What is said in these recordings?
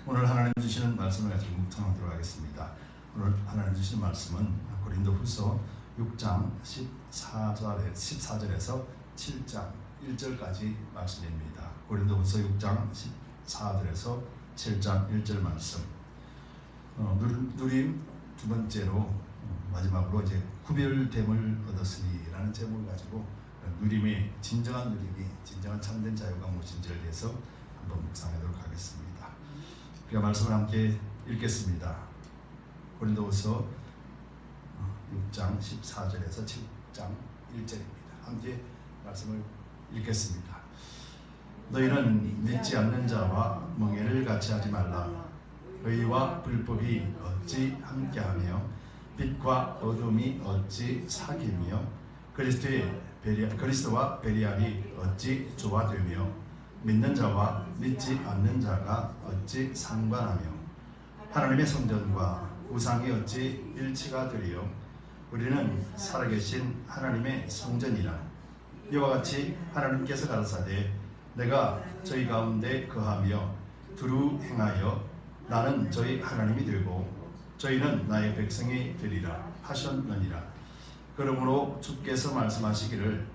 오늘 하나님 주시는 말씀을 가지고 묵상하도록 하겠습니다. 오늘 하나님 주시는 말씀은 고린도후서 6장 14절에서 7장 1절까지 말씀입니다. 고린도후서 6장 14절에서 7장 1절 말씀. 누림 두 번째로 마지막으로 이제 구별됨을 얻었으니라는 제목을 가지고 누림의 진정한 누림이 진정한 참된 자유가 무엇인지에 대해서 한번 묵상하도록 하겠습니다. 우리가 말씀을 함께 읽겠습니다. 고린도후서 6장 14절에서 7장 1절입니다. 함께 말씀을 읽겠습니다. 너희는 믿지 않는 자와 멍에를 같이 하지 말라. 의와 불법이 어찌 함께하며 빛과 어둠이 어찌 사귀며 그리스도와 베리알이 어찌 조화되며 믿는 자와 믿지 않는 자가 어찌 상관하며 하나님의 성전과 우상이 어찌 일치가 되리요. 우리는 살아계신 하나님의 성전이라. 이와 같이 하나님께서 가라사대 내가 저희 가운데 거하며 두루 행하여 나는 저희 하나님이 되고 저희는 나의 백성이 되리라 하셨느니라. 그러므로 주께서 말씀하시기를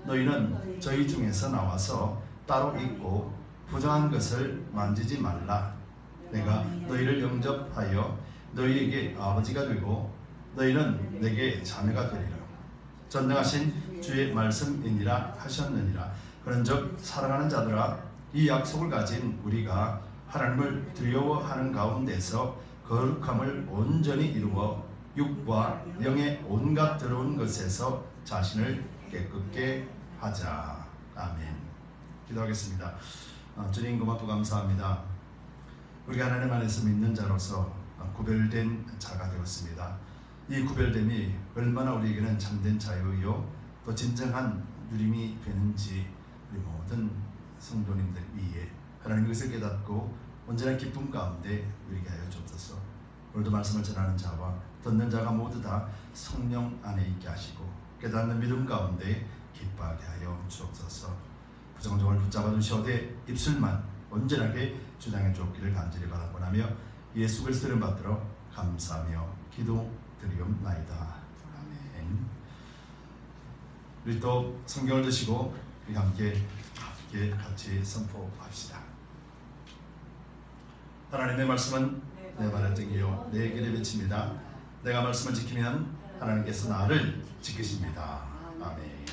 너희는 저희 중에서 나와서 따로 있고 부정한 것을 만지지 말라. 내가 너희를 영접하여 너희에게 아버지가 되고 너희는 내게 자녀가 되리라. 전능하신 주의 말씀이니라 하셨느니라. 그런즉 사랑하는 자들아, 이 약속을 가진 우리가 하나님을 두려워하는 가운데서 거룩함을 온전히 이루어 육과 영의 온갖 더러운 것에서 자신을 깨끗게 하자. 아멘. 기도하겠습니다. 주님 고맙고 감사합니다. 우리가 하나님 안에서 믿는 자로서 구별된 자가 되었습니다. 이 구별됨이 얼마나 우리에게는 참된 자유요 또 진정한 누림이 되는지 우리 모든 성도님들 위에 하나님 것을 깨닫고 온전한 기쁨 가운데 누리게 하여 주옵소서. 오늘도 말씀을 전하는 자와 듣는 자가 모두 다 성령 안에 있게 하시고 깨닫는 믿음 가운데 기뻐하게 하여 주옵소서. 부정정을 붙잡아 주시되 입술만 온전하게 주장해 주옵기를 간절히 바라보나며 예수 그리스도를 받들어 감사하며 기도드리옵나이다. 아멘. 우리 또 성경을 드시고 우리 함께 같이 선포합시다. 하나님의 말씀은 내 발의 등이요 내 길의 빛입니다. 내가 말씀을 지키면 하나님께서 나를 지키십니다. 아멘.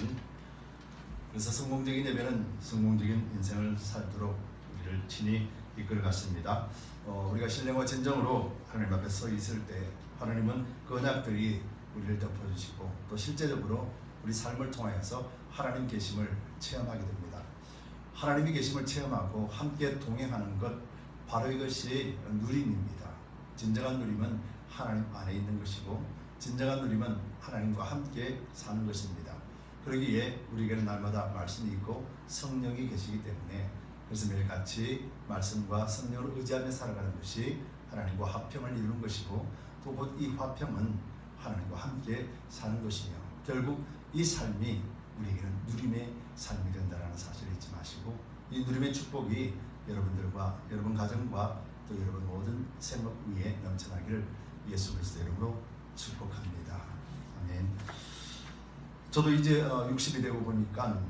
그래서 성공적인 예배는 성공적인 인생을 살도록 우리를 친히 이끌어 갔습니다. 우리가 신령과 진정으로 하나님 앞에 서 있을 때 하나님은 그 언약들이 우리를 덮어주시고 또 실제적으로 우리 삶을 통하여서 하나님 계심을 체험하게 됩니다. 하나님의 계심을 체험하고 함께 동행하는 것, 바로 이것이 누림입니다. 진정한 누림은 하나님 안에 있는 것이고 진정한 누림은 하나님과 함께 사는 것입니다. 그러기에 우리에게는 날마다 말씀이 있고 성령이 계시기 때문에 그래서 매일같이 말씀과 성령을 의지하며 살아가는 것이 하나님과 화평을 이루는 것이고 또 곧 이 화평은 하나님과 함께 사는 것이며 결국 이 삶이 우리에게는 누림의 삶이 된다는 사실을 잊지 마시고 이 누림의 축복이 여러분들과 여러분 가정과 또 여러분 모든 생업 위에 넘쳐나기를 예수 그리스도 이름으로 축복합니다. 아멘. 저도 이제 60이 되고 보니까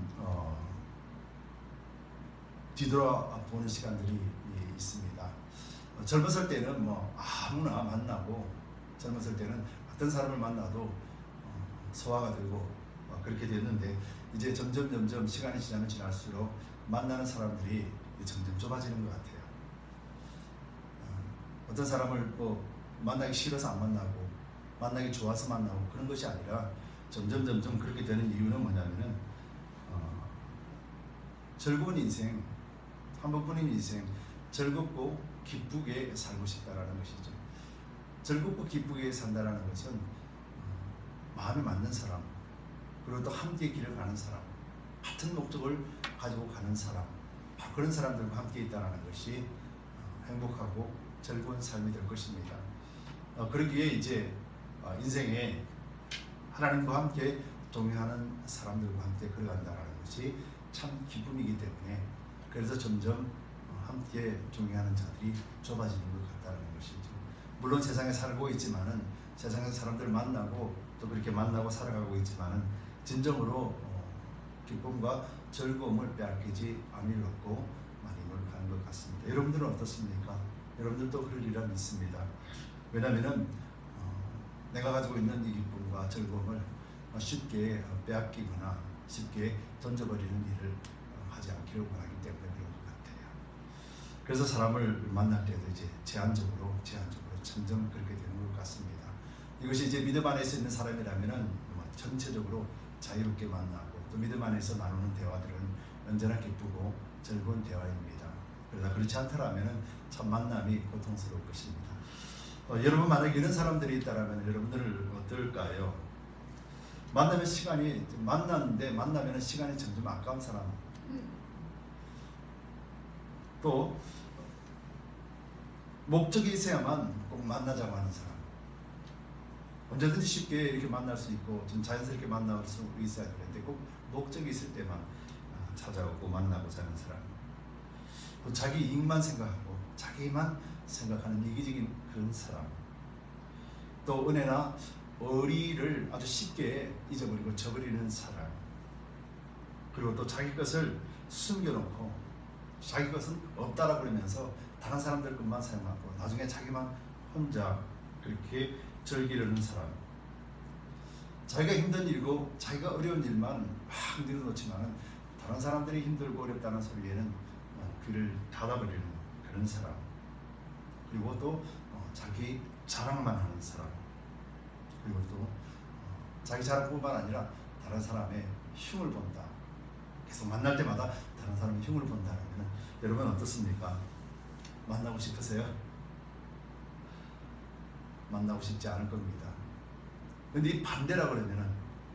뒤돌아보는 시간들이 있습니다. 젊었을 때는 뭐 아무나 만나고 젊었을 때는 어떤 사람을 만나도 소화가 되고 그렇게 됐는데 이제 점점 시간이 지나면 지날수록 만나는 사람들이 점점 좁아지는 것 같아요. 어떤 사람을 뭐 만나기 싫어서 안 만나고 만나기 좋아서 만나고 그런 것이 아니라 점점 그렇게 되는 이유는 뭐냐면은 즐거운 인생, 한 번뿐인 인생, 즐겁고 기쁘게 살고 싶다라는 것이죠. 즐겁고 기쁘게 산다라는 것은 마음에 맞는 사람, 그리고 또 함께 길을 가는 사람, 같은 목적을 가지고 가는 사람, 그런 사람들과 함께 있다라는 것이 행복하고 즐거운 삶이 될 것입니다. 그러기에 이제 인생에 하나님과 함께 동행하는 사람들과 함께 걸어간다는 것이 참 기쁨이기 때문에 그래서 점점 함께 종행하는 자들이 좁아지는 것 같다는 것이죠. 물론 세상에 살고 있지만은 세상에서 사람들을 만나고 또 그렇게 만나고 살아가고 있지만은 진정으로 기쁨과 즐거움을 빼앗기지 않으려고 많이 노력하는 것 같습니다. 여러분들은 어떻습니까? 여러분들도 그러리라 믿습니다. 왜냐하면은 내가 가지고 있는 이 기쁨과 즐거움을 쉽게 빼앗기거나 쉽게 던져버리는 일을 하지 않기를 원하기 때문에 그런 것 같아요. 그래서 사람을 만날 때도 이제 제한적으로 점점 그렇게 되는 것 같습니다. 이것이 이제 믿음 안에서 있는 사람이라면은 전체적으로 자유롭게 만나고 또 믿음 안에서 나누는 대화들은 언제나 기쁘고 즐거운 대화입니다. 그러나 그렇지 않더라면은 참 만남이 고통스러울 것입니다. 여러분 만약 이런 사람들이 있다라면 여러분들은 어떨까요? 만나면 시간이 점점 아까운 사람. 또 목적이 있어야만 꼭 만나자고 하는 사람. 언제든지 쉽게 이렇게 만날 수 있고 좀 자연스럽게 만날 수 있어야 되는데 꼭 목적이 있을 때만 찾아오고 만나고자 하는 사람. 또 자기 이익만 생각하고 자기만 생각하는 이기적인 그런 사람. 또 은혜나 의리를 아주 쉽게 잊어버리고 저버리는 사람. 그리고 또 자기 것을 숨겨놓고 자기 것은 없다라고 그러면서 다른 사람들 것만 사용하고 나중에 자기만 혼자 그렇게 즐기려는 사람. 자기가 힘든 일이고 자기가 어려운 일만 막 늘어놓지만 다른 사람들이 힘들고 어렵다는 소리에는 귀를 닫아버리는 그런 사람. 그리고 또 자기 자랑만 하는 사람. 그리고 또 자기 자랑뿐만 아니라 다른 사람의 흉을 본다. 계속 만날 때마다 다른 사람의 흉을 본다면 여러분 어떻습니까? 만나고 싶으세요? 만나고 싶지 않을 겁니다. 근데 이 반대라고 그러면은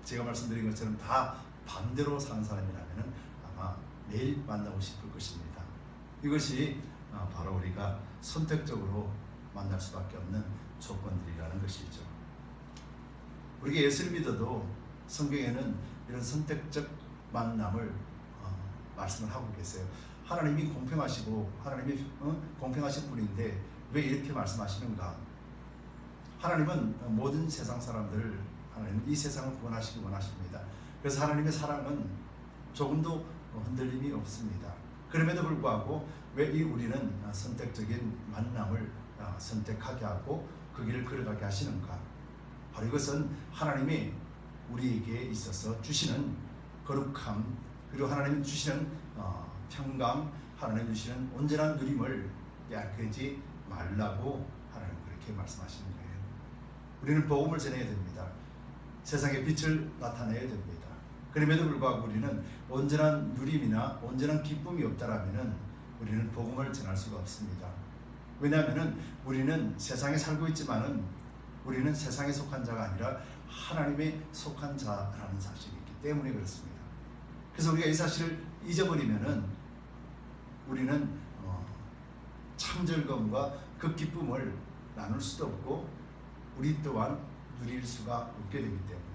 제가 말씀드린 것처럼 다 반대로 사는 사람이라면은 아마 매일 만나고 싶을 것입니다. 이것이 바로 우리가 선택적으로 만날 수밖에 없는 조건들이라는 것이죠. 우리가 예수를 믿어도 성경에는 이런 선택적 만남을 말씀을 하고 계세요. 하나님이 공평하시고 하나님이 공평하신 분인데 왜 이렇게 말씀하시는가? 하나님은 모든 세상 사람들, 하나님은 이 세상을 구원하시기 원하십니다. 그래서 하나님의 사랑은 조금도 흔들림이 없습니다. 그럼에도 불구하고 왜 우리는 선택적인 만남을 선택하게 하고 그 길을 걸어가게 하시는가? 바로 이것은 하나님이 우리에게 있어서 주시는 거룩함, 그리고 하나님 주시는 평강, 하나님 주시는 온전한 누림을 빼앗기지 말라고 하나님 그렇게 말씀하시는 거예요. 우리는 복음을 전해야 됩니다. 세상에 빛을 나타내야 됩니다. 그럼에도 불구하고 우리는 온전한 누림이나 온전한 기쁨이 없다라면은 우리는 복음을 전할 수가 없습니다. 왜냐하면은 우리는 세상에 살고 있지만은 우리는 세상에 속한 자가 아니라 하나님에 속한 자라는 사실이 있기 때문에 그렇습니다. 그래서 우리가 이 사실을 잊어버리면은 우리는 참 즐거움과 그 기쁨을 나눌 수도 없고 우리 또한 누릴 수가 없게 되기 때문에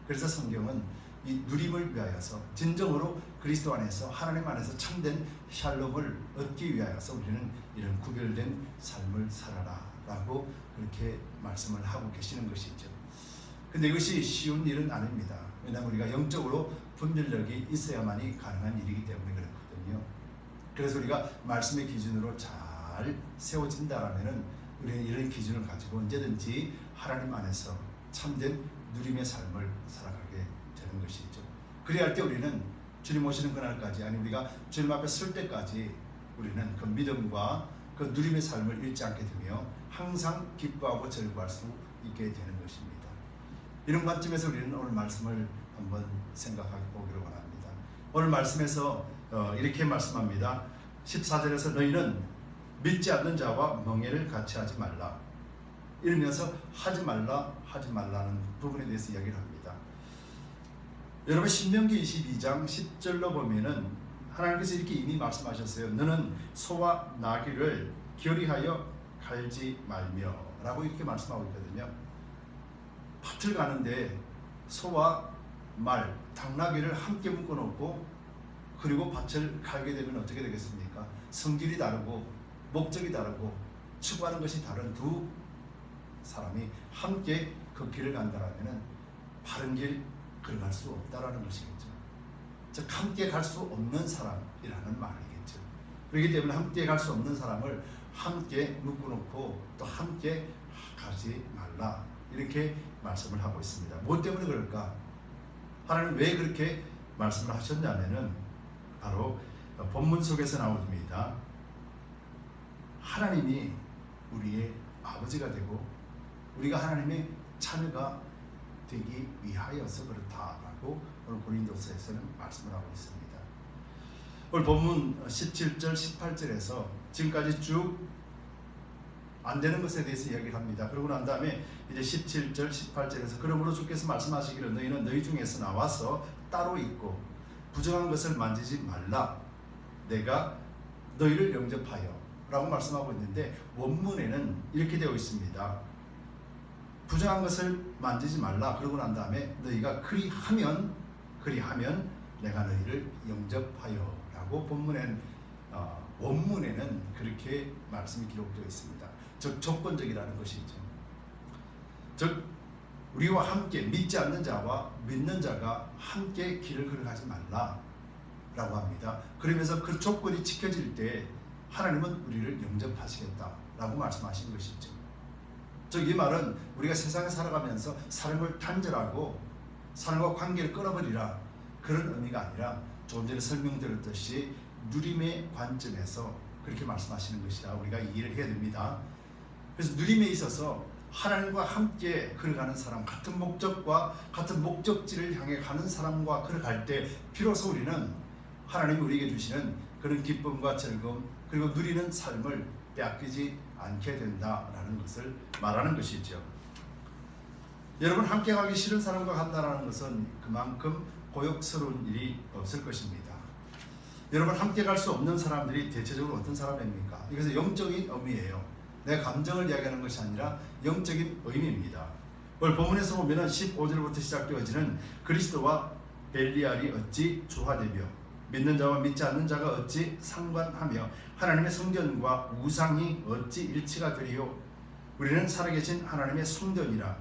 그래서 성경은 이 누림을 위하여서 진정으로 그리스도 안에서 하나님 안에서 참된 샬롬을 얻기 위하여서 우리는 이런 구별된 삶을 살아라 라고 그렇게 말씀을 하고 계시는 것이죠. 근데 이것이 쉬운 일은 아닙니다. 왜냐하면 우리가 영적으로 분별력이 있어야만이 가능한 일이기 때문에 그렇거든요. 그래서 우리가 말씀의 기준으로 잘 세워진다라면은 우리는 이런 기준을 가지고 언제든지 하나님 안에서 참된 누림의 삶을 살아가게 되는 것이죠. 그래야 할 때 우리는 주님 오시는 그날까지, 아니 우리가 주님 앞에 설 때까지 우리는 그 믿음과 그 누림의 삶을 잃지 않게 되며 항상 기뻐하고 즐거워할 수 있게 되는 것입니다. 이런 관점에서 우리는 오늘 말씀을 한번 생각해 보기를 원합니다. 오늘 말씀에서 이렇게 말씀합니다. 14절에서 너희는 믿지 않는 자와 멍에를 같이 하지 말라. 이러면서 하지 말라는 부분에 대해서 이야기를 합니다. 여러분 신명기 22장 10절로 보면은 하나님께서 이렇게 이미 말씀하셨어요. 너는 소와 나귀를 결의하여 갈지 말며 라고 이렇게 말씀하고 있거든요. 밭을 가는데 소와 말, 당나귀를 함께 묶어놓고 그리고 밭을 갈게 되면 어떻게 되겠습니까? 성질이 다르고 목적이 다르고 추구하는 것이 다른 두 사람이 함께 그 길을 간다라면 바른 길 걸어갈 수 없다라는 것이겠죠. 즉 함께 갈 수 없는 사람이라는 말이겠죠. 그렇기 때문에 함께 갈 수 없는 사람을 함께 묶어놓고 또 함께 가지 말라 이렇게 말씀을 하고 있습니다. 무엇 때문에 그럴까? 하나님 왜 그렇게 말씀을 하셨냐면은 바로 본문 속에서 나옵니다. 하나님이 우리의 아버지가 되고 우리가 하나님의 자녀가 되기 위하여서 그렇다라고 오늘 고린도서에서는 말씀을 하고 있습니다. 오늘 본문 17절 18절에서 지금까지 쭉 안 되는 것에 대해서 이야기를 합니다. 그러고 난 다음에 이제 17절 18절에서 그러므로 주께서 말씀하시기를 너희는 너희 중에서 나와서 따로 있고 부정한 것을 만지지 말라 내가 너희를 영접하여 라고 말씀하고 있는데 원문에는 이렇게 되어 있습니다. 부정한 것을 만지지 말라 그러고 난 다음에 너희가 그리하면 내가 너희를 영접하여 라고 원문에는 그렇게 말씀이 기록되어 있습니다. 즉 조건적이라는 것이죠. 즉 우리와 함께 믿지 않는 자와 믿는 자가 함께 길을 걸어가지 말라 라고 합니다. 그러면서 그 조건이 지켜질 때 하나님은 우리를 영접하시겠다 라고 말씀하신 것이죠. 즉 이 말은 우리가 세상에 살아가면서 사람을 단절하고 사람과 관계를 끊어버리라 그런 의미가 아니라 조금 전에 설명드렸듯이 누림의 관점에서 그렇게 말씀하시는 것이라 우리가 이해를 해야 됩니다. 그래서 누림에 있어서 하나님과 함께 걸어가는 사람, 같은 목적과 같은 목적지를 향해 가는 사람과 걸어갈 때 비로소 우리는 하나님이 우리에게 주시는 그런 기쁨과 즐거움 그리고 누리는 삶을 빼앗기지 않게 된다라는 것을 말하는 것이죠. 여러분 함께 가기 싫은 사람과 간다는 것은 그만큼 고역스러운 일이 없을 것입니다. 여러분 함께 갈 수 없는 사람들이 대체적으로 어떤 사람입니까? 이것은 영적인 의미예요. 내 감정을 이야기하는 것이 아니라 영적인 의미입니다. 오늘 본문에서 보면 15절부터 시작되어지는 그리스도와 벨리알이 어찌 조화되며 믿는 자와 믿지 않는 자가 어찌 상관하며 하나님의 성전과 우상이 어찌 일치가 되리요 우리는 살아계신 하나님의 성전이라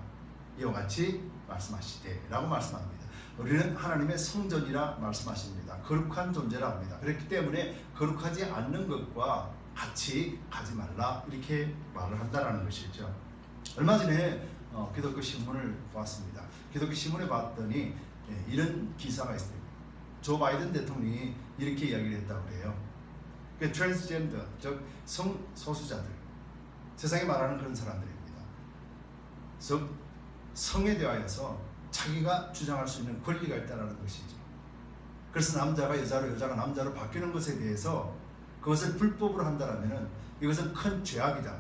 이와 같이 말씀하시되 라고 말씀합니다. 우리는 하나님의 성전이라 말씀하십니다. 거룩한 존재라 합니다. 그렇기 때문에 거룩하지 않는 것과 같이 가지 말라 이렇게 말을 한다는 것이죠. 얼마 전에 기독교 신문을 보았습니다. 기독교 신문에 봤더니 이런 기사가 있습니다. 조 바이든 대통령이 이렇게 이야기를 했다고 해요. 트랜스젠더, 즉 성소수자들, 세상에 말하는 그런 사람들입니다. 즉 성에 대하여서 자기가 주장할 수 있는 권리가 있다는 것이죠. 그래서 남자가 여자로 여자가 남자로 바뀌는 것에 대해서 그것을 불법으로 한다면 이것은 큰 죄악이다.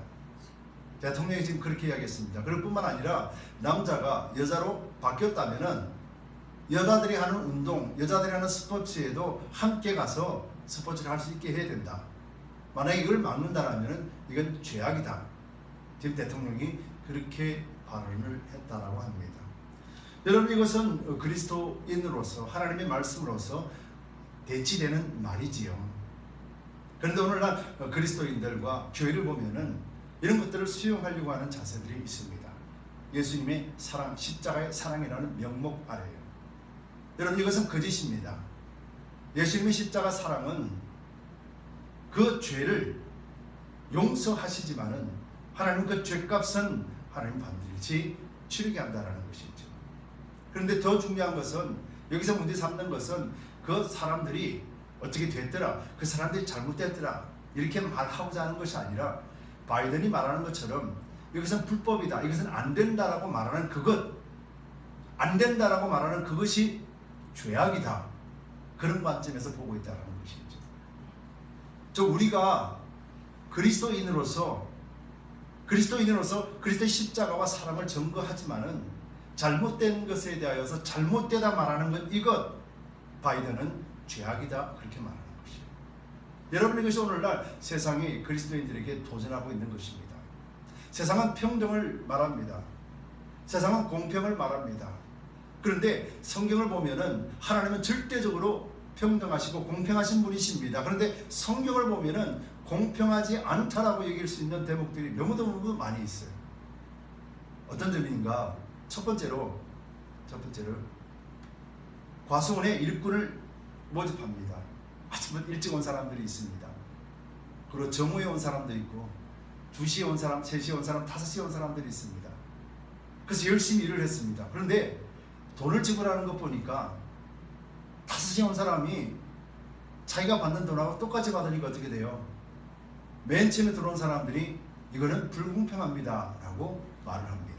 대통령이 지금 그렇게 이야기했습니다. 그럴 뿐만 아니라 남자가 여자로 바뀌었다면 여자들이 하는 운동, 여자들이 하는 스포츠에도 함께 가서 스포츠를 할 수 있게 해야 된다. 만약에 이걸 막는다면 이건 죄악이다. 지금 대통령이 그렇게 발언을 했다라고 합니다. 여러분 이것은 그리스도인으로서 하나님의 말씀으로서 대치되는 말이지요. 그런데 오늘날 그리스도인들과 교회를 보면은 이런 것들을 수용하려고 하는 자세들이 있습니다. 예수님의 사랑, 십자가의 사랑이라는 명목 아래요. 여러분 이것은 거짓입니다. 예수님의 십자가 사랑은 그 죄를 용서하시지만은 하나님 그 죄값은 하나님 반드시 치르게 한다는 것이죠. 그런데 더 중요한 것은 여기서 문제 삼는 것은 그 사람들이 어떻게 됐더라, 그 사람들이 잘못됐더라 이렇게 말하고자 하는 것이 아니라 바이든이 말하는 것처럼 이것은 불법이다, 이것은 안 된다라고 말하는 그것, 안 된다라고 말하는 그것이 죄악이다, 그런 관점에서 보고 있다는 것이죠. 우리가 그리스도인으로서 그리스도의 십자가와 사랑을 증거하지만은 잘못된 것에 대하여서 잘못되다 말하는 것, 이것 바이든은 죄악이다 그렇게 말하는 것이에요. 여러분 이것이 오늘날 세상이 그리스도인들에게 도전하고 있는 것입니다. 세상은 평등을 말합니다. 세상은 공평을 말합니다. 그런데 성경을 보면은 하나님은 절대적으로 평등하시고 공평하신 분이십니다. 그런데 성경을 보면은 공평하지 않다라고 얘기할 수 있는 대목들이 너무너무 많이 있어요. 어떤 점인가? 첫 번째로 과수원에 일꾼을 모집합니다. 아침 일찍 온 사람들이 있습니다. 그리고 정오에 온 사람도 있고 2시에 온 사람, 3시에 온 사람, 5시에 온 사람들이 있습니다. 그래서 열심히 일을 했습니다. 그런데 돈을 지불하는 것 보니까 5시에 온 사람이 자기가 받는 돈하고 똑같이 받으니까 어떻게 돼요? 맨 처음에 들어온 사람들이 이거는 불공평합니다 라고 말을 합니다.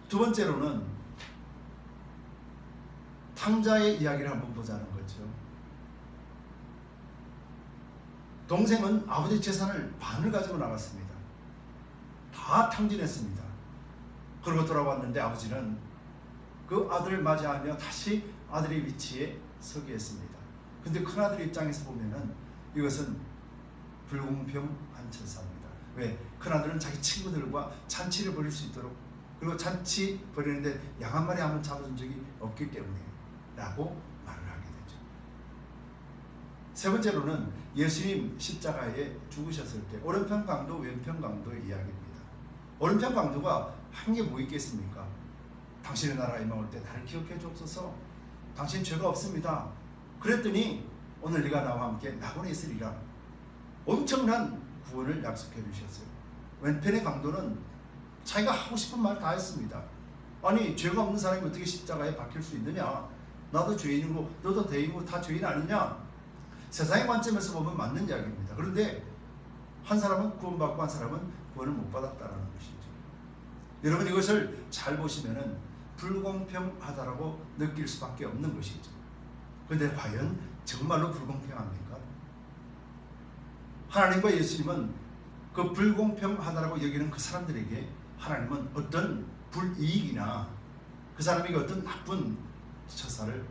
두 번째로는 탕자의 이야기를 한번 보자는 거죠. 동생은 아버지 재산을 반을 가지고 나갔습니다. 다 탕진했습니다. 그러고 돌아왔는데 아버지는 그 아들을 맞이하며 다시 아들의 위치에 서게 했습니다. 근데 큰아들 입장에서 보면은 이것은 불공평한 처사입니다. 왜? 큰아들은 자기 친구들과 잔치를 벌일 수 있도록, 그리고 잔치 벌이는데 양 한 마리 한번 잡아준 적이 없기 때문에 라고 말을 하게 되죠. 세 번째로는 예수님 십자가에 죽으셨을 때 오른편 강도 왼편 강도의 이야기입니다. 오른편 강도가 한 게 뭐 있겠습니까? 당신의 나라가 임할 때 나를 기억해 주옵소서. 당신 죄가 없습니다. 그랬더니 오늘 네가 나와 함께 낙원에 있으리라. 엄청난 구원을 약속해 주셨어요. 왼편의 강도는 자기가 하고 싶은 말 다 했습니다. 아니 죄가 없는 사람이 어떻게 십자가에 박힐 수 있느냐? 나도 죄인이고 너도 대인이고 다 죄인 아니냐? 세상의 관점에서 보면 맞는 이야기입니다. 그런데 한 사람은 구원받고 한 사람은 구원을 못 받았다는 것이죠. 여러분 이것을 잘 보시면은 불공평하다라고 느낄 수밖에 없는 것이죠. 그런데 과연 정말로 불공평합니까? 하나님과 예수님은 그 불공평하다라고 여기는 그 사람들에게 하나님은 어떤 불이익이나 그 사람에게 어떤 나쁜 처사를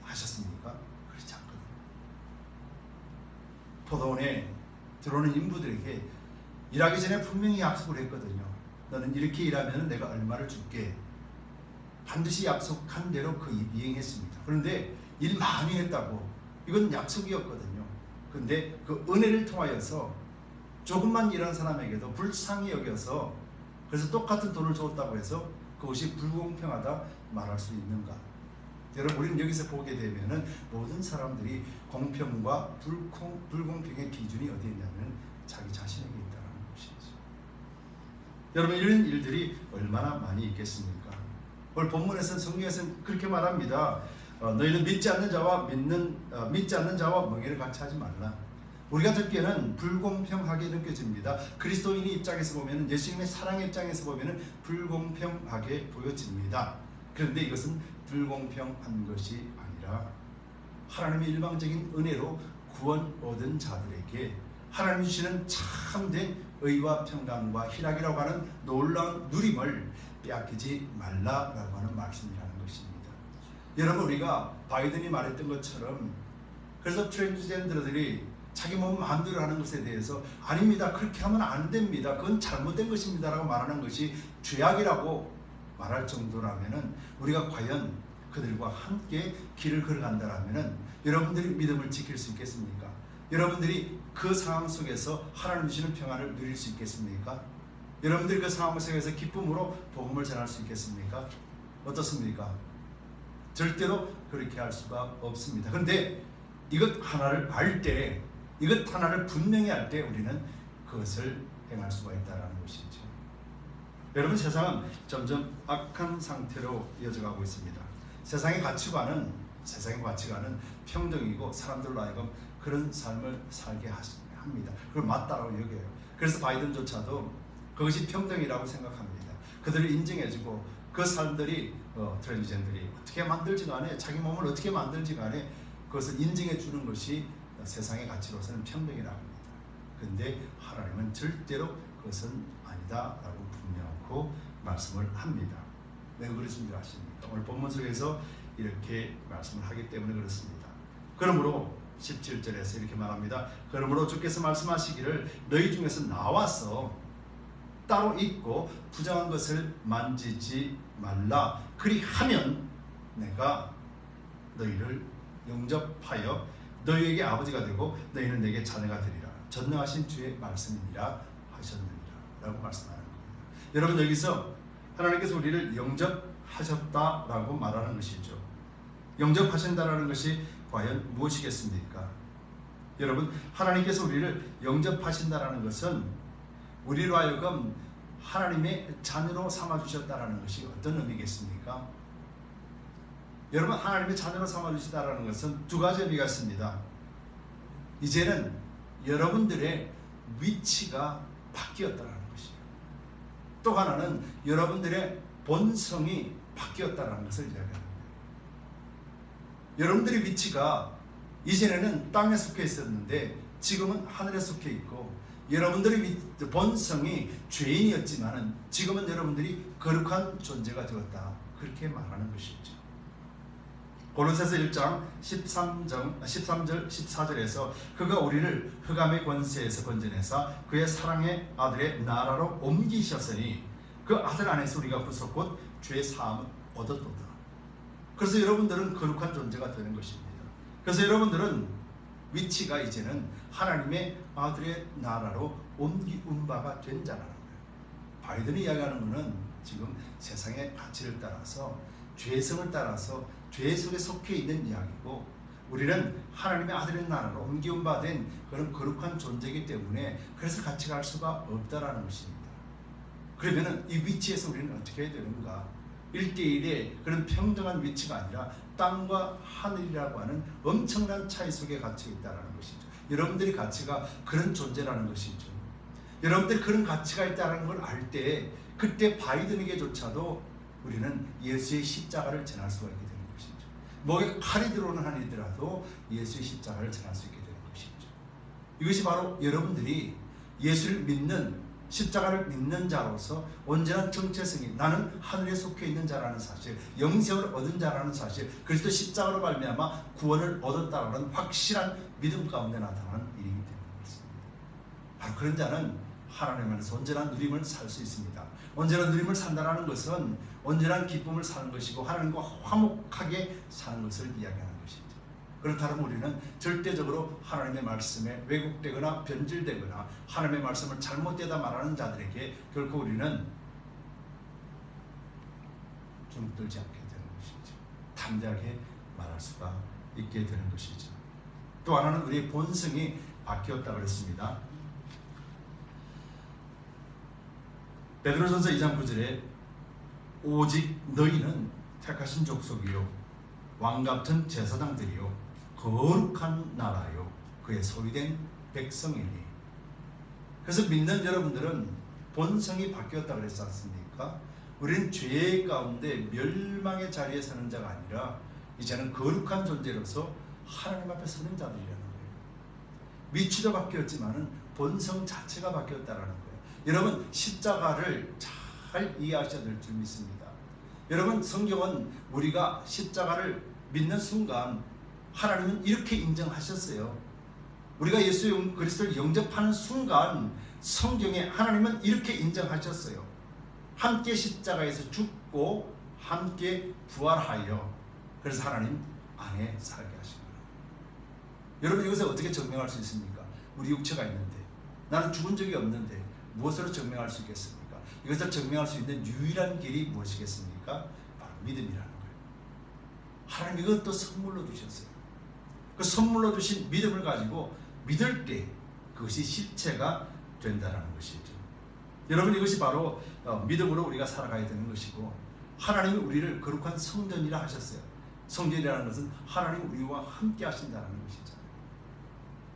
하셨습니까? 그렇지 않거든요. 포도원에 들어오는 인부들에게 일하기 전에 분명히 약속을 했거든요. 너는 이렇게 일하면 내가 얼마를 줄게. 반드시 약속한 대로 그 이행했습니다. 그런데 일 많이 했다고 이건 약속이었거든요. 그런데 그 은혜를 통하여서 조금만 일한 사람에게도 불쌍히 여겨서 그래서 똑같은 돈을 줬다고 해서 그것이 불공평하다 말할 수 있는가? 여러분 우리는 여기서 보게 되면은 모든 사람들이 공평과 불공평의 기준이 어디에 있냐면 자기 자신에게 있다는 것이죠. 여러분 이런 일들이 얼마나 많이 있겠습니까? 오늘 본문에서는 성경에서는 그렇게 말합니다. 너희는 믿지 않는 자와 멍에를 같이 하지 말라. 우리가 듣기에는 불공평하게 느껴집니다. 그리스도인의 입장에서 보면, 예수님의 사랑의 입장에서 보면 불공평하게 보여집니다. 그런데 이것은 불공평한 것이 아니라 하나님의 일방적인 은혜로 구원 얻은 자들에게 하나님 주시는 참된 의와 평강과 희락이라고 하는 놀라운 누림을 빼앗기지 말라라고 하는 말씀이라는 것입니다. 여러분 우리가 바이든이 말했던 것처럼 그래서 트랜스젠더들이 자기 몸 마음대로 하는 것에 대해서 아닙니다. 그렇게 하면 안 됩니다. 그건 잘못된 것입니다. 라고 말하는 것이 죄악이라고 말할 정도라면 우리가 과연 그들과 함께 길을 걸어간다면 여러분들이 믿음을 지킬 수 있겠습니까? 여러분들이 그 상황 속에서 하나님 주시는 평안을 누릴 수 있겠습니까? 여러분들이 그 상황 속에서 기쁨으로 복음을 전할 수 있겠습니까? 어떻습니까? 절대로 그렇게 할 수가 없습니다. 그런데 이것 하나를 알 때, 이것 하나를 분명히 알 때 우리는 그것을 행할 수가 있다는 것이죠. 여러분 세상은 점점 악한 상태로 이어져가고 있습니다. 세상의 가치관은 평등이고 사람들로 하여금 그런 삶을 살게 합니다. 그걸 맞다라고 여겨요. 그래서 바이든조차도 그것이 평등이라고 생각합니다. 그들을 인정해주고 그 사람들이 트랜스젠더들이 어떻게 만들지 간에 자기 몸을 어떻게 만들지 간에 그것을 인정해 주는 것이 세상의 가치로서는 평등이라고 합니다. 그런데 하나님은 절대로 그것은 아니다라고 분명하고 말씀을 합니다. 왜 그러신 줄 아십니까? 오늘 본문 속에서 이렇게 말씀을 하기 때문에 그렇습니다. 그러므로 17절에서 이렇게 말합니다. 그러므로 주께서 말씀하시기를 너희 중에서 나와서 따로 있고 부정한 것을 만지지 말라. 그리하면 내가 너희를 영접하여 너희에게 아버지가 되고 너희는 내게 자녀가 되리라. 전능하신 주의 말씀이니라 하셨느니라 라고 말씀하는 겁니다. 여러분, 여기서 하나님께서 우리를 영접하셨다라고 말하는 것이죠. 영접하신다라는 것이 과연 무엇이겠습니까? 여러분, 하나님께서 우리를 영접하신다라는 것은 우리로 하여금 하나님의 자녀로 삼아주셨다라는 것이 어떤 의미겠습니까? 여러분, 하나님의 자녀로 삼아주시다라는 것은 두 가지 의미가 있습니다. 이제는 여러분들의 위치가 바뀌었다라는 것이에요. 또 하나는 여러분들의 본성이 바뀌었다라는 것을 이야기합니다. 여러분들의 위치가 이전에는 땅에 속해 있었는데 지금은 하늘에 속해 있고, 여러분들의 본성이 죄인이었지만 지금은 여러분들이 거룩한 존재가 되었다, 그렇게 말하는 것이죠. 고린도서 1장 13절 14절에서 그가 우리를 흑암의 권세에서 건져내사 그의 사랑의 아들의 나라로 옮기셨으니 그 아들 안에서 우리가 구속 곧 죄의 사함을 얻었도다. 그래서 여러분들은 거룩한 존재가 되는 것입니다. 그래서 여러분들은 위치가 이제는 하나님의 아들의 나라로 옮기운 바가 된 자라는 거예요. 바이든이 이야기하는 것은 지금 세상의 가치를 따라서, 죄성을 따라서 죄 속에 속해 있는 이야기고, 우리는 하나님의 아들의 나라로 옮기운 바 된 그런 거룩한 존재이기 때문에 그래서 같이 갈 수가 없다라는 것입니다. 그러면 이 위치에서 우리는 어떻게 해야 되는가? 1대1의 그런 평등한 위치가 아니라 땅과 하늘이라고 하는 엄청난 차이 속에 갇혀 있다는 것이죠. 여러분들의 가치가 그런 존재라는 것이죠. 여러분들이 그런 가치가 있다는 걸 알 때, 그때 바이든에게조차도 우리는 예수의 십자가를 전할 수가 있게 되는 것이죠. 목에 칼이 들어오는 한이더라도 예수의 십자가를 전할 수 있게 되는 것이죠. 이것이 바로 여러분들이 예수를 믿는, 십자가를 믿는 자로서 온전한 정체성이, 나는 하늘에 속해 있는 자라는 사실, 영생을 얻은 자라는 사실, 그리스도 십자가로 말미암아 구원을 얻었다는 확실한 믿음 가운데 나타나는 일이기 때문에 그렇습니다. 바로 그런 자는 하나님 안에서 온전한 누림을 살 수 있습니다. 온전한 누림을 산다는 것은 온전한 기쁨을 사는 것이고 하나님과 화목하게 사는 것을 이야기하는 것이죠. 그렇다면 우리는 절대적으로 하나님의 말씀에 왜곡되거나 변질되거나 하나님의 말씀을 잘못되다 말하는 자들에게 결코 우리는 중들지 않게 되는 것이죠. 담대하게 말할 수가 있게 되는 것이죠. 또 하나는 우리의 본성이 바뀌었다고 그랬습니다. 베드로전서 2장 9절에 오직 너희는 택하신 족속이요 왕같은 제사장들이요 거룩한 나라요 그의 소유된 백성이니. 그래서 믿는 여러분들은 본성이 바뀌었다고 그랬지 않습니까? 우리는 죄 가운데 멸망의 자리에 서는 자가 아니라 이제는 거룩한 존재로서 하나님 앞에 서는 자들이라는 거예요. 위치도 바뀌었지만 본성 자체가 바뀌었다는 거예요. 여러분, 십자가를 잘 이해하셔야 될 줄 믿습니다. 여러분, 성경은 우리가 십자가를 믿는 순간 하나님은 이렇게 인정하셨어요. 우리가 예수 그리스도를 영접하는 순간 성경에 하나님은 이렇게 인정하셨어요. 함께 십자가에서 죽고 함께 부활하여, 그래서 하나님 안에 살게 하신 거예요. 여러분, 이것을 어떻게 증명할 수 있습니까? 우리 육체가 있는데, 나는 죽은 적이 없는데 무엇으로 증명할 수 있겠습니까? 이것을 증명할 수 있는 유일한 길이 무엇이겠습니까? 바로 믿음이라는 거예요. 하나님 이것도 선물로 주셨어요. 그 선물로 주신 믿음을 가지고 믿을 때 그것이 실체가 된다는 것이죠. 여러분, 이것이 바로 믿음으로 우리가 살아가야 되는 것이고, 하나님이 우리를 거룩한 성전이라 하셨어요. 성전이라는 것은 하나님 우리와 함께 하신다는 것이잖아요.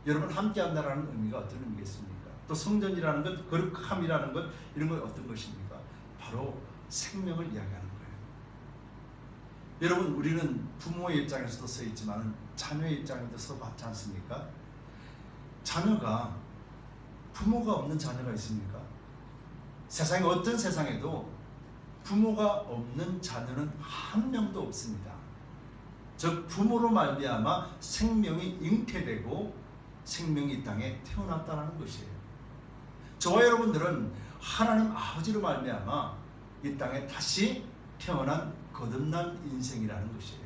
여러분, 함께 한다는 의미가 어떤 의미겠습니까? 또 성전이라는 것, 거룩함이라는 것, 이런 건 어떤 것입니까? 바로 생명을 이야기하는 거예요. 여러분, 우리는 부모의 입장에서도 서 있지만 자녀의 입장에도 서 봤지 않습니까? 자녀가, 부모가 없는 자녀가 있습니까? 세상에 어떤 세상에도 부모가 없는 자녀는 한 명도 없습니다. 즉 부모로 말미암아 생명이 잉태되고 생명이 이 땅에 태어났다는 것이에요. 저와 여러분들은 하나님 아버지로 말미암아 이 땅에 다시 태어난 거듭난 인생이라는 것이에요.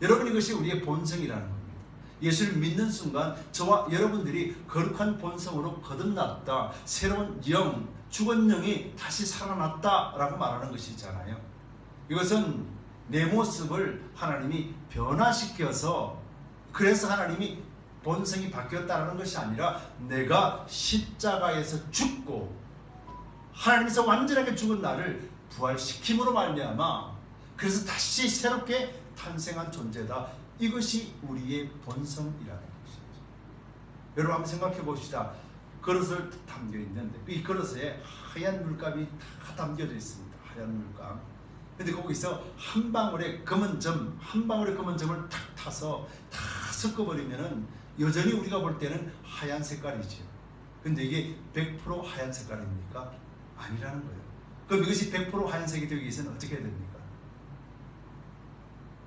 여러분, 이것이 우리의 본성이라는 겁니다. 예수를 믿는 순간 저와 여러분들이 거룩한 본성으로 거듭났다, 새로운 영, 죽은 영이 다시 살아났다라고 말하는 것이잖아요. 이것은 내 모습을 하나님이 변화시켜서, 그래서 하나님이 본성이 바뀌었다는 것이 아니라 내가 십자가에서 죽고 하나님께서 완전하게 죽은 나를 부활시킴으로 말미암아 그래서 다시 새롭게 탄생한 존재다. 이것이 우리의 본성이라는 것이죠. 여러분, 한번 생각해 봅시다. 그릇을 담겨 있는데 이 그릇에 하얀 물감이 다 담겨져 있습니다. 하얀 물감. 근데 거기서 한 방울의 검은 점을 탁 타서 다 섞어버리면은 여전히 우리가 볼 때는 하얀 색깔이죠. 근데 이게 100% 하얀 색깔입니까? 아니라는 거예요. 그럼 이것이 100% 하얀색이 되기 위해서는 어떻게 해야 됩니까?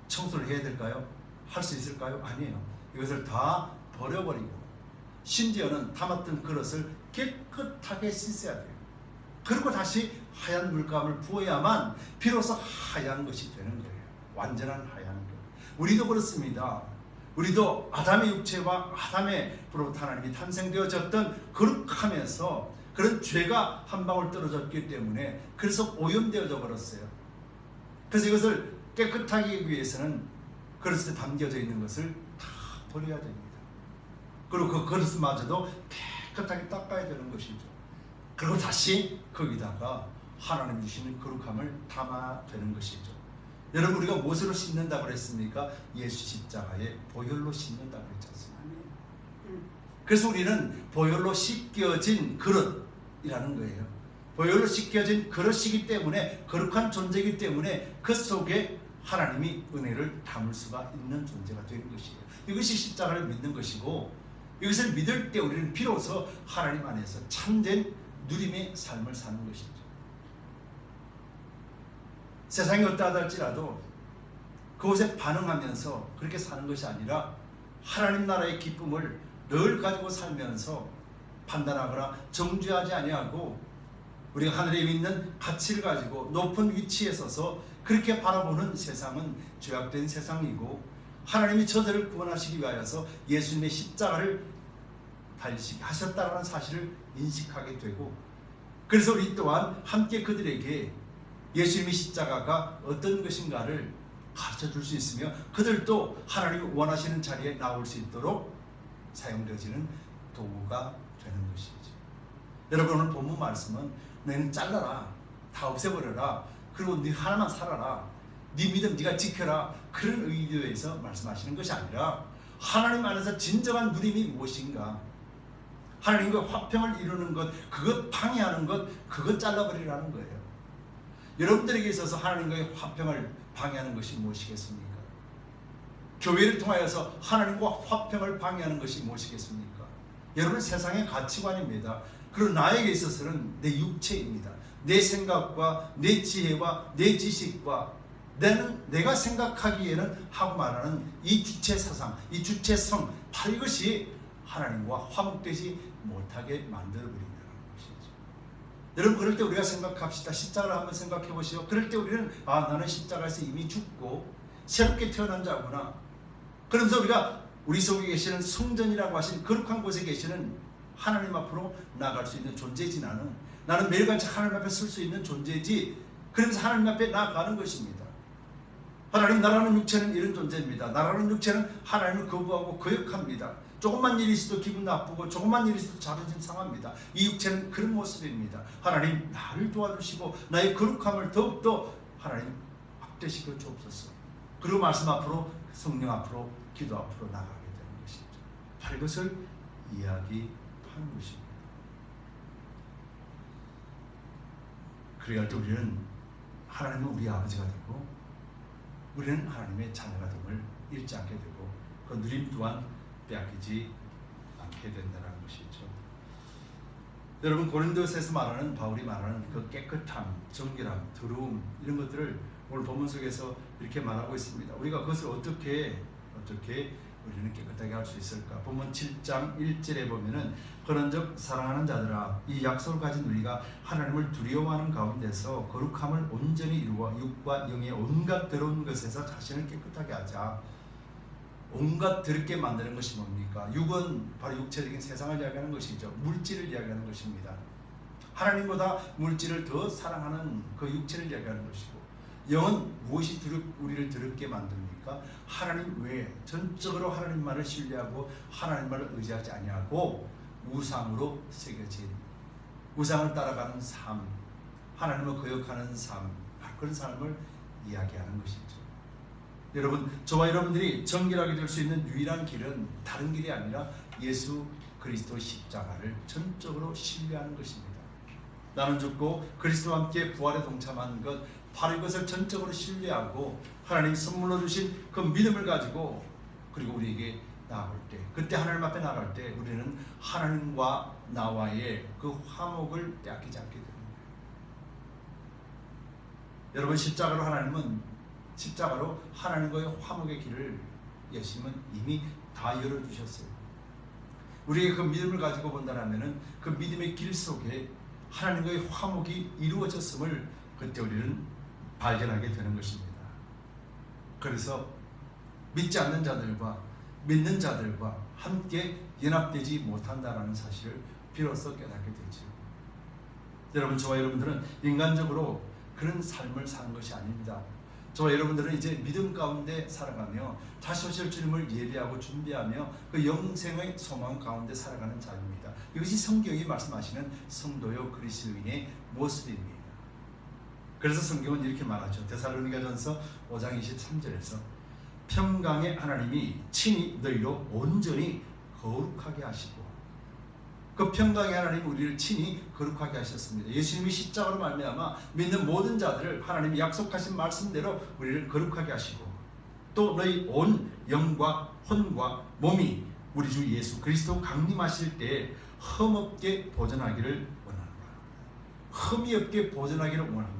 청소를 해야 될까요? 할 수 있을까요? 아니에요. 이것을 다 버려버리고 심지어는 담았던 그릇을 깨끗하게 씻어야 돼요. 그리고 다시 하얀 물감을 부어야만 비로소 하얀 것이 되는 거예요. 완전한 하얀 것. 우리도 그렇습니다. 우리도 아담의 육체와 아담의로부터 하나님이 탄생되어졌던 거룩함에서 그런 죄가 한 방울 떨어졌기 때문에 그래서 오염되어져 버렸어요. 그래서 이것을 깨끗하게 하기 위해서는 그릇에 담겨져 있는 것을 다 버려야 됩니다. 그리고 그 그릇마저도 깨끗하게 닦아야 되는 것이죠. 그리고 다시 거기다가 하나님 주시는 거룩함을 담아야 되는 것이죠. 여러분, 우리가 무엇으로 씻는다고 그랬습니까? 예수 십자가의 보혈로 씻는다고 그랬지 않습니까? 그래서 우리는 보혈로 씻겨진 그릇이라는 거예요. 보혈로 씻겨진 그릇이기 때문에, 거룩한 존재이기 때문에 그 속에 하나님이 은혜를 담을 수가 있는 존재가 되는 것이에요. 이것이 십자가를 믿는 것이고, 이것을 믿을 때 우리는 비로소 하나님 안에서 참된 누림의 삶을 사는 것이죠. 세상이 어떠하다 할지라도 그것에 반응하면서 그렇게 사는 것이 아니라 하나님 나라의 기쁨을 늘 가지고 살면서 판단하거나 정죄하지 아니하고 우리가 하늘에 있는 가치를 가지고 높은 위치에 서서 그렇게 바라보는 세상은 죄악된 세상이고, 하나님이 저들을 구원하시기 위하여서 예수님의 십자가를 달리하셨다는 사실을 인식하게 되고, 그래서 우리 또한 함께 그들에게 예수님의 십자가가 어떤 것인가를 가르쳐 줄 수 있으며 그들도 하나님이 원하시는 자리에 나올 수 있도록 사용되어지는 도구가 되는 것이죠. 여러분, 오늘 본문 말씀은 너희는 잘라라, 다 없애버려라, 그리고 네 하나만 살아라, 네 믿음 네가 지켜라, 그런 의도에서 말씀하시는 것이 아니라 하나님 안에서 진정한 누림이 무엇인가, 하나님과 화평을 이루는 것, 그것 방해하는 것, 그것 잘라버리라는 거예요. 여러분들에게 있어서 하나님과의 화평을 방해하는 것이 무엇이겠습니까? 교회를 통하여서 하나님과 화평을 방해하는 것이 무엇이겠습니까? 여러분, 세상의 가치관입니다. 그리고 나에게 있어서는 내 육체입니다. 내 생각과 내 지혜와 내 지식과 내가 생각하기에는 하고 말하는 이 주체 사상, 이 주체성, 바로 이것이 하나님과 화목되지 못하게 만들어버린다는 것이죠. 여러분, 그럴 때 우리가 생각합시다. 십자가를 한번 생각해 보시오. 그럴 때 우리는 나는 십자가에서 이미 죽고 새롭게 태어난 자구나. 그러면서 우리가 우리 속에 계시는 성전이라고 하신 거룩한 곳에 계시는 하나님 앞으로 나아갈 수 있는 존재지. 나는 매일같이 하나님 앞에 설 수 있는 존재지. 그러면서 하나님 앞에 나아가는 것입니다. 하나님, 나라는 육체는 이런 존재입니다. 나라는 육체는 하나님을 거부하고 거역합니다. 조금만 일이 있어도 기분 나쁘고 조금만 일이 있어도 자존심 상합니다. 이 육체는 그런 모습입니다. 하나님, 나를 도와주시고 나의 거룩함을 더욱더 하나님 확대시켜 주옵소서. 그리고 말씀 앞으로, 성령 앞으로, 기도 앞으로 나가게 되는 것이죠. 바로 이것을 이야기하는 것입니다. 그래야 우리는 하나님은 우리 아버지가 되고 우리는 하나님의 자녀가 됨을 잃지 않게 되고 그 누림 또한 빼앗기지 않게 된다는 것이죠. 여러분, 고린도서에서 말하는, 바울이 말하는 그 깨끗함, 정결함, 더러움, 이런 것들을 오늘 본문 속에서 이렇게 말하고 있습니다. 우리가 그것을 어떻게 우리는 깨끗하게 할 수 있을까? 본문 7장 1절에 보면은 그런즉 사랑하는 자들아, 이 약속을 가진 우리가 하나님을 두려워하는 가운데서 거룩함을 온전히 이루어 육과 영의 온갖 더러운 것에서 자신을 깨끗하게 하자. 온갖 더럽게 만드는 것이 뭡니까? 육은 바로 육체적인 세상을 이야기하는 것이죠. 물질을 이야기하는 것입니다. 하나님보다 물질을 더 사랑하는 그 육체를 이야기하는 것이고, 영은 무엇이 우리를 더럽게 만듭니까? 하나님 외에 전적으로 하나님만을 신뢰하고 하나님만을 의지하지 아니하고 우상으로 새겨진, 우상을 따라가는 삶, 하나님을 거역하는 삶, 그런 삶을 이야기하는 것이죠. 여러분, 저와 여러분들이 정결하게 될 수 있는 유일한 길은 다른 길이 아니라 예수 그리스도 십자가를 전적으로 신뢰하는 것입니다. 나는 죽고 그리스도와 함께 부활에 동참한 것, 바로 이것을 전적으로 신뢰하고 하나님이 선물로 주신 그 믿음을 가지고, 그리고 우리에게 나아갈 때, 그때 하나님 앞에 나갈 때 우리는 하나님과 나와의 그 화목을 빼앗기지 않게 됩니다. 여러분, 십자가로 하나님과의 화목의 길을 예수님은 이미 다 열어주셨어요. 우리의 그 믿음을 가지고 본다면 그 믿음의 길 속에 하나님과의 화목이 이루어졌음을 그때 우리는 발견하게 되는 것입니다. 그래서 믿지 않는 자들과 믿는 자들과 함께 연합되지 못한다는 사실을 비로소 깨닫게 되죠. 여러분, 저와 여러분들은 인간적으로 그런 삶을 사는 것이 아닙니다. 저와 여러분들은 이제 믿음 가운데 살아가며 다시 오실 주님을 예배하고 준비하며 그 영생의 소망 가운데 살아가는 자입니다. 이것이 성경이 말씀하시는 성도요 그리스도인의 모습입니다. 그래서 성경은 이렇게 말하죠. 데살로니가전서 5장 23절에서 평강의 하나님이 친히 너희로 온전히 거룩하게 하시고, 그 평강의 하나님 우리를 친히 거룩하게 하셨습니다. 예수님이 십자가로 말미암아 믿는 모든 자들을 하나님이 약속하신 말씀대로 우리를 거룩하게 하시고, 또 너희 온 영과 혼과 몸이 우리 주 예수 그리스도 강림하실 때 흠없게 보존하기를 원합니다. 흠이 없게 보존하기를 원합니다.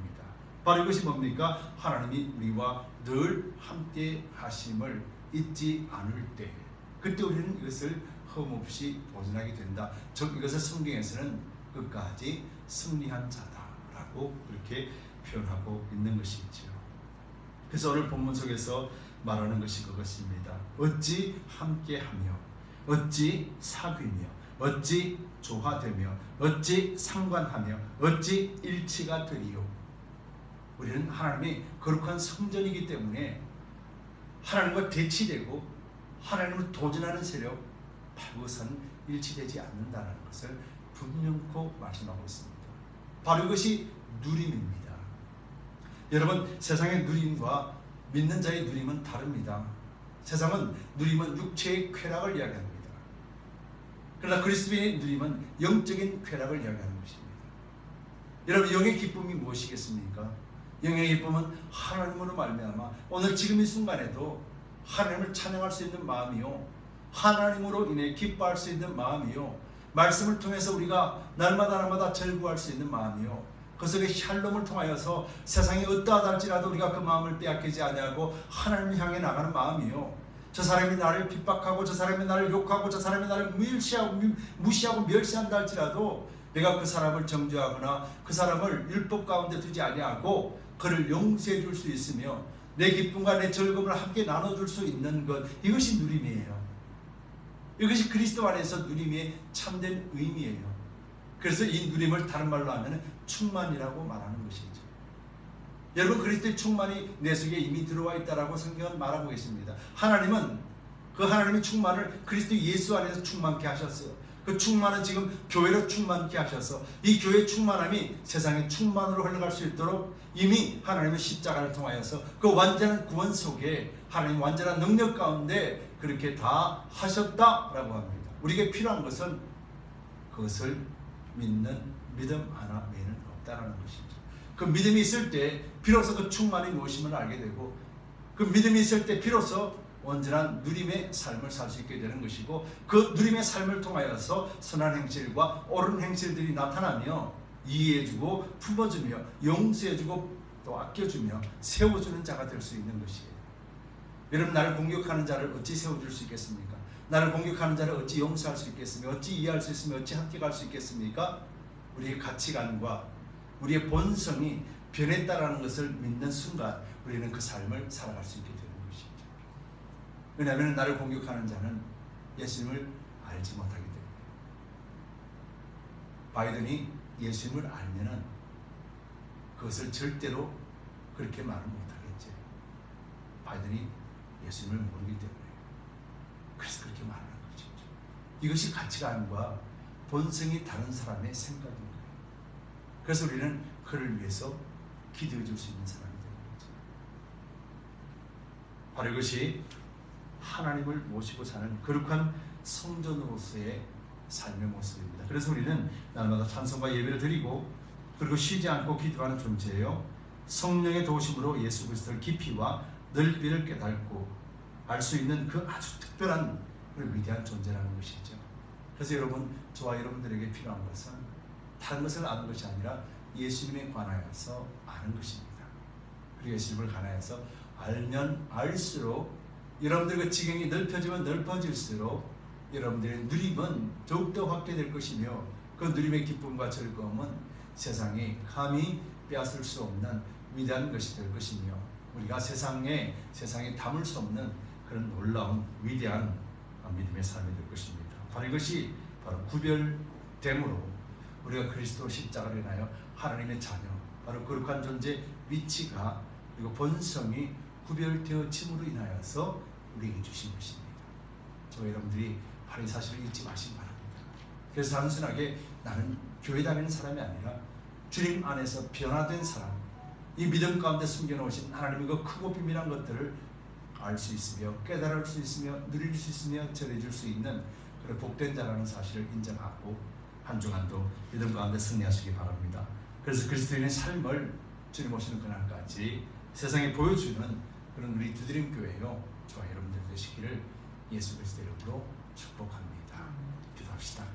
바로 이것이 뭡니까? 하나님이 우리와 늘 함께 하심을 잊지 않을 때, 그때 우리는 이것을 흠없이 보존하게 된다. 즉 이것을 성경에서는 끝까지 승리한 자다라고 그렇게 표현하고 있는 것이죠. 그래서 오늘 본문 속에서 말하는 것이 그것입니다. 어찌 함께하며, 어찌 사귀며, 어찌 조화되며, 어찌 상관하며, 어찌 일치가 되리요. 우리는 하나님의 거룩한 성전이기 때문에 하나님과 대치되고 하나님을 도전하는 세력, 그것은 일치되지 않는다는 것을 분명코 말씀하고 있습니다. 바로 이것이 누림입니다. 여러분, 세상의 누림과 믿는 자의 누림은 다릅니다. 세상은 누림은 육체의 쾌락을 이야기합니다. 그러나 그리스도의 누림은 영적인 쾌락을 이야기하는 것입니다. 여러분, 영의 기쁨이 무엇이겠습니까? 영의 기쁨은 하나님으로 말미암아 오늘 지금 이 순간에도 하나님을 찬양할 수 있는 마음이요, 하나님으로 인해 기뻐할 수 있는 마음이요, 말씀을 통해서 우리가 날마다 절구할 수 있는 마음이요, 그 속에 샬롬을 통하여서 세상이 어떠하다 할지라도 우리가 그 마음을 빼앗기지 아니하고 하나님을 향해 나가는 마음이요, 저 사람이 나를 핍박하고 저 사람이 나를 욕하고 저 사람이 나를 무시하고 멸시한다 할지라도 내가 그 사람을 정죄하거나 그 사람을 율법 가운데 두지 아니하고 그를 용서해 줄 수 있으며 내 기쁨과 내 즐거움을 함께 나눠줄 수 있는 것, 이것이 누림이에요. 이것이 그리스도 안에서 누림의 참된 의미예요. 그래서 이 누림을 다른 말로 하면 충만이라고 말하는 것이죠. 여러분, 그리스도의 충만이 내 속에 이미 들어와 있다라고 성경은 말하고 계십니다. 하나님은 그 하나님의 충만을 그리스도 예수 안에서 충만케 하셨어요. 그 충만은 지금 교회로 충만케 하셔서 이 교회의 충만함이 세상의 충만으로 흘러갈 수 있도록 이미 하나님의 십자가를 통하여서 그 완전한 구원 속에 하나님 완전한 능력 가운데 그렇게 다 하셨다라고 합니다. 우리에게 필요한 것은 그것을 믿는 믿음 하나 외에는 없다라는 것이죠. 그 믿음이 있을 때 비로소 그 충만이 무엇임을 알게 되고, 그 믿음이 있을 때 비로소 온전한 누림의 삶을 살 수 있게 되는 것이고, 그 누림의 삶을 통하여서 선한 행실과 옳은 행실들이 나타나며 이해해주고 품어주며 용서해주고 또 아껴주며 세워주는 자가 될 수 있는 것이에요. 여러분, 나를 공격하는 자를 어찌 세워줄 수 있겠습니까? 나를 공격하는 자를 어찌 용서할 수 있겠습니까? 어찌 이해할 수 있으며 어찌 함께 갈 수 있겠습니까? 우리의 가치관과 우리의 본성이 변했다라는 것을 믿는 순간 우리는 그 삶을 살아갈 수 있게 되는 것이죠. 왜냐하면 나를 공격하는 자는 예수님을 알지 못하기 때문에. 바이든이 예수님을 알면은 그것을 절대로 그렇게 말을 못하겠지. 바이든이 예수님을 모르기 때문에. 그래서 그렇게 말하는 거죠. 이것이 가치관과 본성이 다른 사람의 생각인 거예요. 그래서 우리는 그를 위해서 기도해 줄 수 있는 사람이 되는 거죠. 바로 이것이 하나님을 모시고 사는 거룩한 성전으로서의 삶의 모습입니다. 그래서 우리는 날마다 찬송과 예배를 드리고 그리고 쉬지 않고 기도하는 존재예요. 성령의 도우심으로 예수 그리스도의 깊이와 넓이를 깨닫고 알 수 있는 그 아주 특별한 위대한 존재라는 것이죠. 그래서 여러분, 저와 여러분들에게 필요한 것은 다른 것을 아는 것이 아니라 예수님에 관하여서 아는 것입니다. 그리고 예수님을 관하여서 알면 알수록 여러분들 그 지경이 넓혀지면 넓어질수록 여러분들의 누림은 더욱더 확대될 것이며 그 누림의 기쁨과 즐거움은 세상이 감히 빼앗을 수 없는 위대한 것이 될 것이며 우리가 세상에 담을 수 없는 그런 놀라운 위대한 믿음의 삶이 될 것입니다. 바로 이것이 바로 구별됨으로 우리가 그리스도 십자가를 인하여 하나님의 자녀, 바로 거룩한 존재 위치가 그리고 본성이 구별되어짐으로 인하여서 우리에게 주신 것입니다. 저와 여러분들이 바로 이 사실을 잊지 마시기 바랍니다. 그래서 단순하게 나는 교회 다니는 사람이 아니라 주님 안에서 변화된 사람, 이 믿음 가운데 숨겨놓으신 하나님의 그 크고 비밀한 것들을 알 수 있으며 깨달을 수 있으며 누릴 수 있으며 전해줄 수 있는 그런 복된 자라는 사실을 인정하고 한 주간도 믿음 가운데 승리하시기 바랍니다. 그래서 그리스도인의 삶을 주님 오시는 그날까지 세상에 보여주는 그런 우리 두드림 교회요 저와 여러분들 되시기를 예수 그리스도 이름으로 축복합니다. 기도합시다.